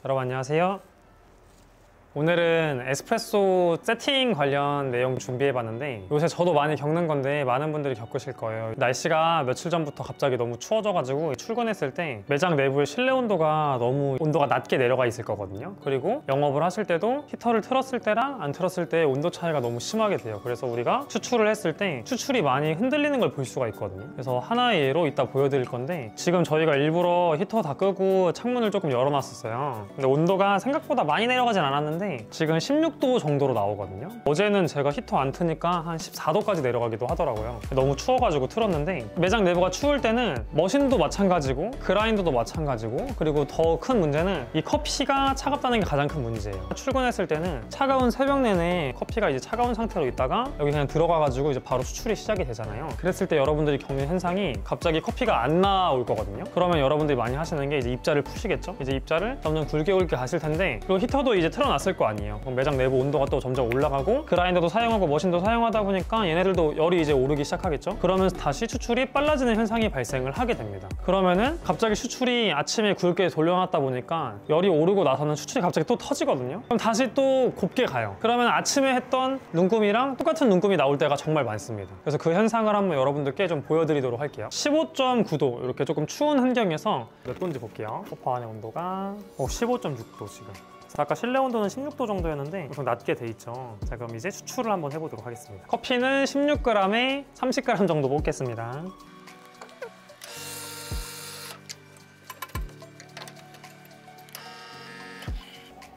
여러분 안녕하세요. 오늘은 에스프레소 세팅 관련 내용 준비해봤는데, 요새 저도 많이 겪는 건데 많은 분들이 겪으실 거예요. 날씨가 며칠 전부터 갑자기 너무 추워져가지고 출근했을 때 매장 내부의 실내 온도가 너무 낮게 내려가 있을 거거든요. 그리고 영업을 하실 때도 히터를 틀었을 때랑 안 틀었을 때 온도 차이가 너무 심하게 돼요. 그래서 우리가 추출을 했을 때 추출이 많이 흔들리는 걸 볼 수가 있거든요. 그래서 하나의 예로 이따 보여드릴 건데, 지금 저희가 일부러 히터 다 끄고 창문을 조금 열어놨었어요. 근데 온도가 생각보다 많이 내려가진 않았는데 지금 16도 정도로 나오거든요. 어제는 제가 히터 안 트니까 한 14도까지 내려가기도 하더라고요. 너무 추워가지고 틀었는데, 매장 내부가 추울 때는 머신도 마찬가지고 그라인더도 마찬가지고, 그리고 더 큰 문제는 이 커피가 차갑다는 게 가장 큰 문제예요. 출근했을 때는 차가운 새벽 내내 커피가 이제 차가운 상태로 있다가 여기 그냥 들어가가지고 이제 바로 추출이 시작이 되잖아요. 그랬을 때 여러분들이 겪는 현상이 갑자기 커피가 안 나올 거거든요. 그러면 여러분들이 많이 하시는 게 이제 입자를 푸시겠죠? 이제 입자를 점점 굵게 가실 텐데, 그리고 히터도 이제 틀어놨을 거 아니에요. 그럼 매장 내부 온도가 또 점점 올라가고 그라인더도 사용하고 머신도 사용하다 보니까 얘네들도 열이 이제 오르기 시작하겠죠. 그러면서 다시 추출이 빨라지는 현상이 발생을 하게 됩니다. 그러면은 갑자기 추출이 아침에 굵게 돌려놨다 보니까 열이 오르고 나서는 추출이 갑자기 또 터지거든요. 그럼 다시 또 곱게 가요. 그러면 아침에 했던 눈금이랑 똑같은 눈금이 나올 때가 정말 많습니다. 그래서 그 현상을 한번 여러분들께 좀 보여드리도록 할게요. 15.9도 이렇게 조금 추운 환경에서 몇 도인지 볼게요. 소파 안의 온도가 15.6도 지금. 아까 실내 온도는 16도 정도였는데 좀 낮게 돼 있죠. 자, 그럼 이제 추출을 한번 해보도록 하겠습니다. 커피는 16g에 30g 정도 볶겠습니다.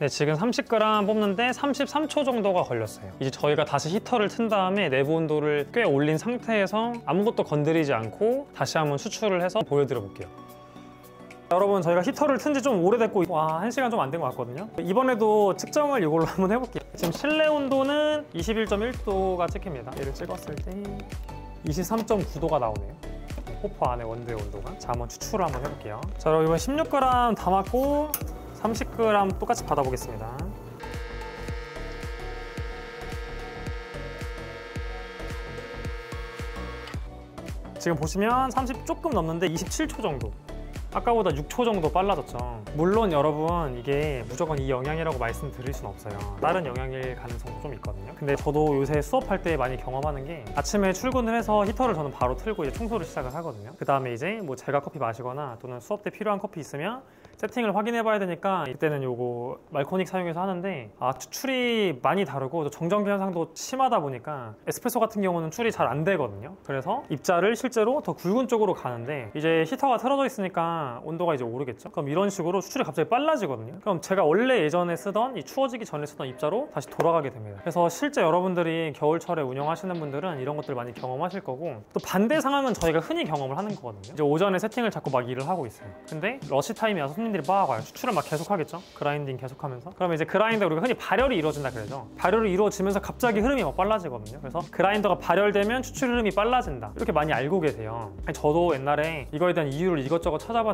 네, 지금 30g 뽑는데 33초 정도가 걸렸어요. 이제 저희가 다시 히터를 튼 다음에 내부 온도를 꽤 올린 상태에서 아무것도 건드리지 않고 다시 한번 추출을 해서 보여드려 볼게요. 여러분, 저희가 히터를 튼 지 좀 오래됐고 1시간 좀 안 된 것 같거든요. 이번에도 측정을 이걸로 한번 해볼게요. 지금 실내 온도는 21.1도가 찍힙니다. 얘를 찍었을 때 23.9도가 나오네요. 호퍼 안에 원두의 온도가. 자, 한번 추출을 한번 해볼게요. 자, 여러분, 이번 16g 담았고 30g 똑같이 받아보겠습니다. 지금 보시면 30 조금 넘는데 27초 정도. 아까보다 6초 정도 빨라졌죠. 물론 여러분, 이게 무조건 이 영향이라고 말씀드릴 수는 없어요. 다른 영향일 가능성도 좀 있거든요. 근데 저도 요새 수업할 때 많이 경험하는 게, 아침에 출근을 해서 히터를 저는 바로 틀고 이제 청소를 시작을 하거든요. 그 다음에 이제 뭐 제가 커피 마시거나 또는 수업 때 필요한 커피 있으면 세팅을 확인해 봐야 되니까 이때는 요거 말코닉 사용해서 하는데, 추출이 많이 다르고 정전기 현상도 심하다 보니까 에스프레소 같은 경우는 추출이 잘 안 되거든요. 그래서 입자를 실제로 더 굵은 쪽으로 가는데, 이제 히터가 틀어져 있으니까 온도가 이제 오르겠죠. 그럼 이런 식으로 추출이 갑자기 빨라지거든요. 그럼 제가 원래 예전에 쓰던, 이 추워지기 전에 쓰던 입자로 다시 돌아가게 됩니다. 그래서 실제 여러분들이 겨울철에 운영하시는 분들은 이런 것들 많이 경험하실 거고, 또 반대 상황은 저희가 흔히 경험을 하는 거거든요. 이제 오전에 세팅을 잡고 막 일을 하고 있어요. 근데 러시 타임이 와서 손님들이 막 와요. 추출을 막 계속 하겠죠. 그라인딩 계속 하면서. 그러면 이제 그라인더, 우리가 흔히 발열이 이루어진다 그러죠. 발열이 이루어지면서 갑자기 흐름이 막 빨라지거든요. 그래서 그라인더가 발열되면 추출 흐름이 빨라진다, 이렇게 많이 알고 계세요. 저도 옛날에 이거에 대한 이유를 이것저것 찾아봤는데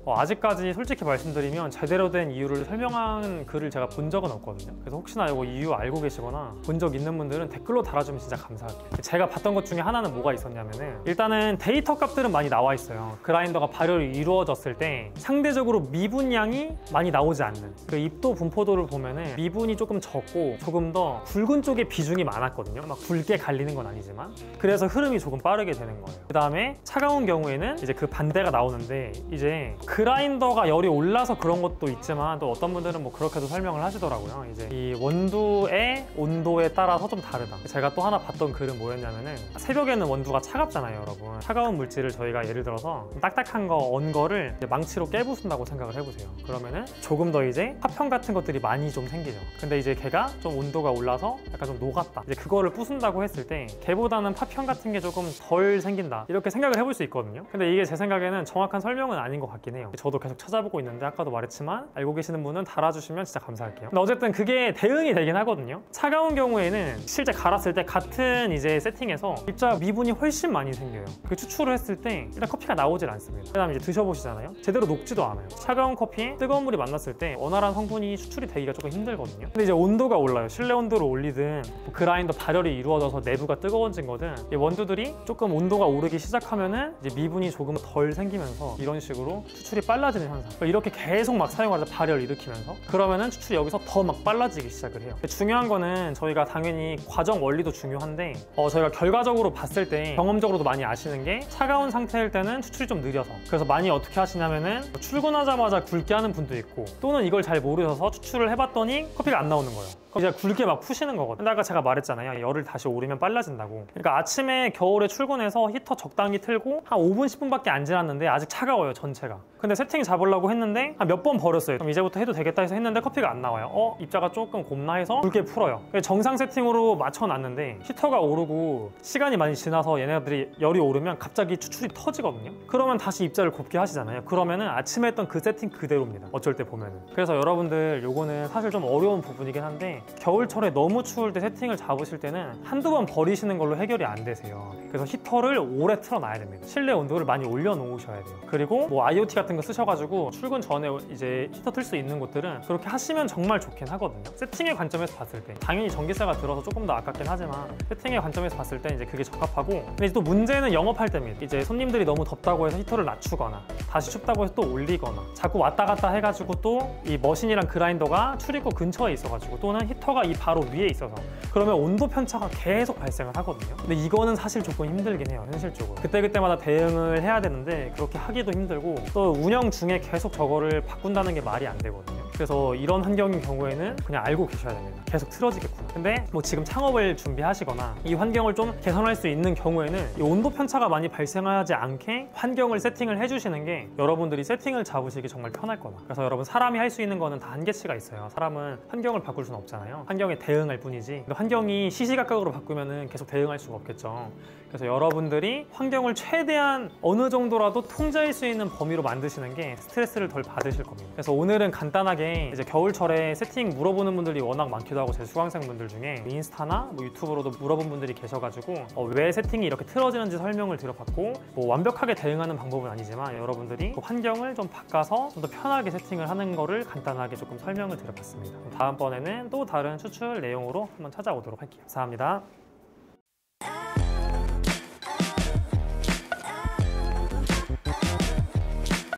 아직까지 솔직히 말씀드리면 제대로 된 이유를 설명한 글을 제가 본 적은 없거든요. 그래서 혹시나 이거 이유 알고 계시거나 본 적 있는 분들은 댓글로 달아주면 진짜 감사할게요. 제가 봤던 것 중에 하나는 뭐가 있었냐면은, 일단은 데이터 값들은 많이 나와 있어요. 그라인더가 발열이 이루어졌을 때 상대적으로 미분량이 많이 나오지 않는, 그 입도 분포도를 보면은 미분이 조금 적고 조금 더 굵은 쪽에 비중이 많았거든요. 막 굵게 갈리는 건 아니지만. 그래서 흐름이 조금 빠르게 되는 거예요. 그 다음에 차가운 경우에는 이제 그 반대가 나오는데, 이제 그라인더가 열이 올라서 그런 것도 있지만 또 어떤 분들은 뭐 그렇게도 설명을 하시더라고요. 이제 이 원두의 온도에 따라서 좀 다르다. 제가 또 하나 봤던 글은 뭐였냐면은, 새벽에는 원두가 차갑잖아요, 여러분. 차가운 물질을 저희가 예를 들어서 딱딱한 거, 언 거를 망치로 깨부순다고 생각을 해보세요. 그러면은 조금 더 이제 파편 같은 것들이 많이 좀 생기죠. 근데 이제 걔가 좀 온도가 올라서 약간 좀 녹았다, 이제 그거를 부순다고 했을 때 걔보다는 파편 같은 게 조금 덜 생긴다, 이렇게 생각을 해볼 수 있거든요. 근데 이게 제 생각에는 정확한 설명은 아닌 것 같긴 해요. 저도 계속 찾아보고 있는데, 아까도 말했지만 알고 계시는 분은 달아주시면 진짜 감사할게요. 근데 어쨌든 그게 대응이 되긴 하거든요. 차가운 경우에는 실제 갈았을 때 같은 이제 세팅에서 입자 미분이 훨씬 많이 생겨요. 그 추출을 했을 때 일단 커피가 나오질 않습니다. 그 다음에 이제 드셔보시잖아요. 제대로 녹지도 않아요. 차가운 커피, 뜨거운 물이 만났을 때 원활한 성분이 추출이 되기가 조금 힘들거든요. 근데 이제 온도가 올라요. 실내 온도를 올리든 뭐 그라인더 발열이 이루어져서 내부가 뜨거워진 거든 이 원두들이 조금 온도가 오르기 시작하면은 이제 미분이 조금 덜 생기면서 이런 식으로 추출이 빨라지는 현상. 이렇게 계속 막 사용하다 발열 일으키면서 그러면은 추출이 여기서 더 막 빨라지기 시작을 해요. 중요한 거는 저희가 당연히 과정 원리도 중요한데 저희가 결과적으로 봤을 때 경험적으로도 많이 아시는 게 차가운 상태일 때는 추출이 좀 느려서 그래서 많이 어떻게 하시냐면은 출근하자마자 굵게 하는 분도 있고 또는 이걸 잘 모르셔서 추출을 해봤더니 커피가 안 나오는 거예요. 그럼 이제 굵게 막 푸시는 거거든요. 근데 아까 제가 말했잖아요. 열을 다시 오르면 빨라진다고. 그러니까 아침에 겨울에 출근해서 히터 적당히 틀고 한 5분 10분밖에 안 지났는데 아직 차가워요 전체가. 근데 세팅 잡으려고 했는데 한 몇 번 버렸어요. 그럼 이제부터 해도 되겠다 해서 했는데 커피가 안 나와요. 입자가 조금 곱나 해서 굵게 풀어요. 정상 세팅으로 맞춰놨는데 히터가 오르고 시간이 많이 지나서 얘네들이 열이 오르면 갑자기 추출이 터지거든요. 그러면 다시 입자를 곱게 하시잖아요. 그러면은 아침에 했던 그 세팅 그대로입니다. 어쩔 때 보면은. 그래서 여러분들 요거는 사실 좀 어려운 부분이긴 한데 겨울철에 너무 추울 때 세팅을 잡으실 때는 한두 번 버리시는 걸로 해결이 안 되세요. 그래서 히터를 오래 틀어놔야 됩니다. 실내 온도를 많이 올려놓으셔야 돼요. 그리고 뭐 IoT 같은 거 쓰셔가지고 출근 전에 이제 히터 틀 수 있는 곳들은 그렇게 하시면 정말 좋긴 하거든요. 세팅의 관점에서 봤을 때 당연히 전기세가 들어서 조금 더 아깝긴 하지만 세팅의 관점에서 봤을 때 이제 그게 적합하고 근데 이제 또 문제는 영업할 때입니다. 이제 손님들이 너무 덥다고 해서 히터를 낮추거나 다시 춥다고 해서 또 올리거나 자꾸 왔다 갔다 해가지고 또 이 머신이랑 그라인더가 출입구 근처에 있어가지고 또는 히터가 이 바로 위에 있어서 그러면 온도 편차가 계속 발생을 하거든요. 근데 이거는 사실 조금 힘들긴 해요. 현실적으로 그때그때마다 대응을 해야 되는데 그렇게 하기도 힘들고 또 운영 중에 계속 저거를 바꾼다는 게 말이 안 되거든요. 그래서 이런 환경인 경우에는 그냥 알고 계셔야 됩니다. 계속 틀어지겠구나. 근데 뭐 지금 창업을 준비하시거나 이 환경을 좀 개선할 수 있는 경우에는 이 온도 편차가 많이 발생하지 않게 환경을 세팅을 해주시는 게 여러분들이 세팅을 잡으시기 정말 편할 거다. 그래서 여러분 사람이 할 수 있는 거는 다 한계치가 있어요. 사람은 환경을 바꿀 수는 없잖아요. 환경에 대응할 뿐이지 환경이 시시각각으로 바꾸면은 계속 대응할 수가 없겠죠. 그래서 여러분들이 환경을 최대한 어느 정도라도 통제할 수 있는 범위로 만드시는 게 스트레스를 덜 받으실 겁니다. 그래서 오늘은 간단하게 이제 겨울철에 세팅 물어보는 분들이 워낙 많기도 하고 제 수강생분들 중에 인스타나 뭐 유튜브로도 물어본 분들이 계셔가지고 왜 세팅이 이렇게 틀어지는지 설명을 드려봤고 뭐 완벽하게 대응하는 방법은 아니지만 여러분들이 환경을 좀 바꿔서 좀 더 편하게 세팅을 하는 거를 간단하게 조금 설명을 드려봤습니다. 다음번에는 또 다른 추출 내용으로 한번 찾아오도록 할게요. 감사합니다.